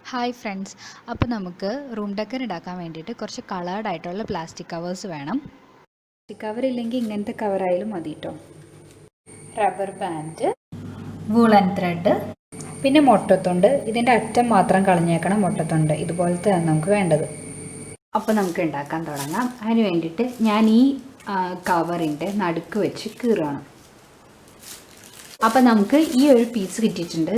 Hi friends, അപ്പോൾ നമുക്ക് room decker ഉണ്ടാക്കാൻ വേണ്ടിയിട്ട് കുറച്ച് കളേർഡ് ആയിട്ടുള്ള പ്ലാസ്റ്റിക് കവേഴ്സ് വേണം. പ്ലാസ്റ്റിക് കവർ ഇല്ലെങ്കിൽ ഇങ്ങനത്തെ കവറായാലും മതി കേട്ടോ. റബ്ബർ ബാൻഡ്, വൂളൻ ത്രെഡ്, പിന്നെ മുട്ടത്തൊണ്ട്. ഇതിൻ്റെ അറ്റം മാത്രം കളഞ്ഞേക്കണം, മുട്ടത്തൊണ്ട് ഇതുപോലത്തെയാണ് നമുക്ക് വേണ്ടത്. അപ്പോൾ നമുക്ക് ഉണ്ടാക്കാൻ തുടങ്ങാം. അതിന് വേണ്ടിയിട്ട് ഞാൻ ഈ കവറിൻ്റെ നടുക്ക് വെച്ച് കീറുകയാണ്. അപ്പോൾ നമുക്ക് ഈ ഒരു പീസ് കിട്ടിയിട്ടുണ്ട്.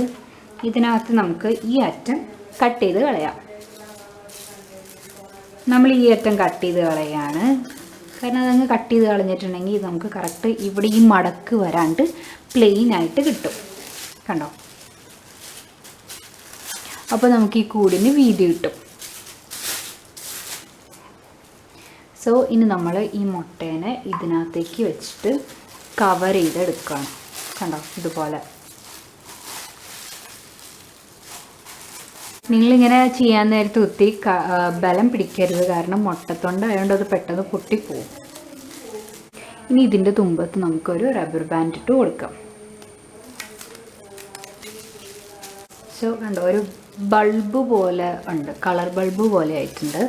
ഇതിനകത്ത് നമുക്ക് ഈ അറ്റം കട്ട് ചെയ്ത് കളയാം. നമ്മൾ ഈ അറ്റം കട്ട് ചെയ്ത് കളയാണ്. കാരണം അതങ്ങ് കട്ട് ചെയ്ത് കളഞ്ഞിട്ടുണ്ടെങ്കിൽ ഇത് നമുക്ക് കറക്റ്റ് ഇവിടെ ഈ മടക്ക് വരാണ്ട് പ്ലെയിൻ ആയിട്ട് കിട്ടും. കണ്ടോ? അപ്പോൾ നമുക്ക് ഈ കൂടിന് വീതി കിട്ടും. സോ ഇനി നമ്മൾ ഈ മുട്ടേനെ ഇതിനകത്തേക്ക് വെച്ചിട്ട് കവർ ചെയ്തെടുക്കുകയാണ്. കണ്ടോ? ഇതുപോലെ നിങ്ങളിങ്ങനെ ചെയ്യാൻ നേരത്ത് ഒത്തിരി ബലം പിടിക്കരുത്, കാരണം മുട്ടത്തൊണ്ട് ആയതുകൊണ്ട് അത് പെട്ടെന്ന് പൊട്ടിപ്പോവും. ഇനി ഇതിൻ്റെ തുമ്പത്ത് നമുക്കൊരു റബ്ബർ ബാൻഡ് ഇട്ട് കൊടുക്കാം. സോ കണ്ടോ, ഒരു ബൾബ് പോലെ ഉണ്ട്, കളർ ബൾബ് പോലെ ആയിട്ടുണ്ട്.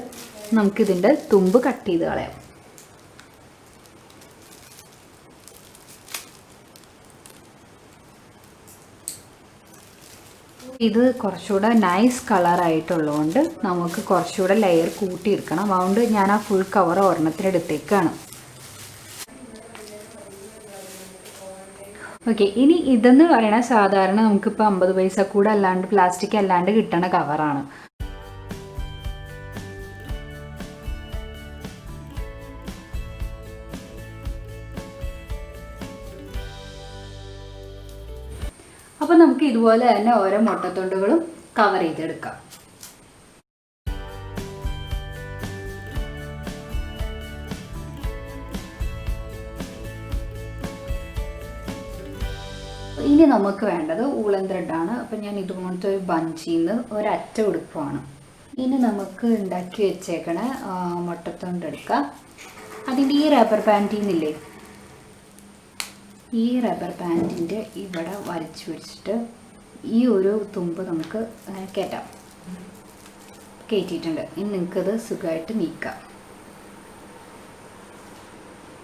നമുക്കിതിൻ്റെ തുമ്പ് കട്ട് ചെയ്ത് കളയാം. ഇത് കുറച്ചുകൂടെ നൈസ് കളറായിട്ടുള്ളതുകൊണ്ട് നമുക്ക് കുറച്ചുകൂടെ ലെയർ കൂട്ടിയെടുക്കണം. അതുകൊണ്ട് ഞാൻ ആ ഫുൾ കവർ ഒരെണ്ണത്തിനെടുത്തേക്കാണ്. ഓക്കെ, ഇനി ഇതെന്ന് പറയണ സാധാരണ നമുക്കിപ്പോൾ 50 പൈസ കൂടെ അല്ലാണ്ട് പ്ലാസ്റ്റിക് അല്ലാണ്ട് കിട്ടണ കവറാണ്. അപ്പോൾ നമുക്ക് ഇതുപോലെ തന്നെ ഓരോ മുട്ടത്തൊണ്ടുകളും കവർ ചെയ്തെടുക്കാം. ഇനി നമുക്ക് വേണ്ടത് ഊളൻ ത്രെഡാണ്. അപ്പം ഞാൻ ഇതുപോലത്തെ ഒരു ബഞ്ചിൽ നിന്ന് ഒരറ്റ എടുക്കുവാണ്. ഇനി നമുക്ക് ഉണ്ടാക്കി വെച്ചേക്കണ മുട്ടത്തൊണ്ട് എടുക്കാം. അതിൻ്റെ ഈ റബ്ബർ ബാൻഡിൽ നിന്നില്ലേ, ഈ റബ്ബർ ബാൻഡിൻ്റെ ഇവിടെ വലിച്ചു വെച്ചിട്ട് ഈ ഒരു തുമ്പ് നമുക്ക് കയറ്റാം. കയറ്റിയിട്ടുണ്ട്. ഇനി നിങ്ങൾക്കത് സുഖമായിട്ട് നീക്കാം.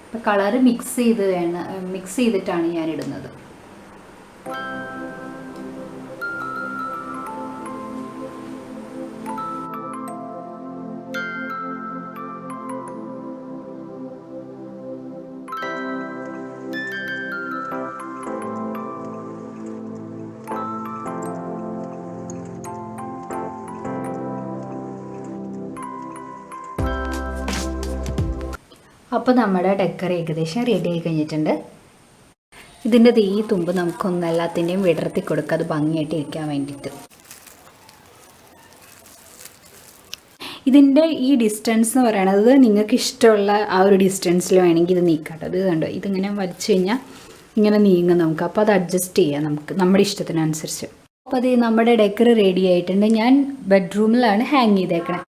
ഇപ്പം കളറ് മിക്സ് ചെയ്തിട്ടാണ് ഞാൻ ഇടുന്നത്. അപ്പോൾ നമ്മുടെ ഡെക്കർ ഏകദേശം റെഡി ആയി കഴിഞ്ഞിട്ടുണ്ട്. ഇതിൻ്റെ ഈ തുമ്പ് നമുക്കൊന്ന് എല്ലാത്തിൻ്റെയും വിടർത്തി കൊടുക്കുക, അത് ഭംഗിയായിട്ട് ഇരിക്കാൻ വേണ്ടിയിട്ട്. ഇതിൻ്റെ ഈ ഡിസ്റ്റൻസ് എന്ന് പറയുന്നത് നിങ്ങൾക്ക് ഇഷ്ടമുള്ള ആ ഒരു ഡിസ്റ്റൻസിൽ വേണമെങ്കിൽ ഇത് നീക്കാട്ടോ. ഇത് കണ്ടോ, ഇതിങ്ങനെ വലിച്ചു കഴിഞ്ഞാൽ ഇങ്ങനെ നീങ്ങും നമുക്ക്. അപ്പോൾ അത് അഡ്ജസ്റ്റ് ചെയ്യാം നമുക്ക് നമ്മുടെ ഇഷ്ടത്തിനനുസരിച്ച്. അപ്പോൾ അത് നമ്മുടെ ഡെക്കർ റെഡി ആയിട്ടുണ്ട്. ഞാൻ ബെഡ്റൂമിലാണ് ഹാങ് ചെയ്തേക്കണേ.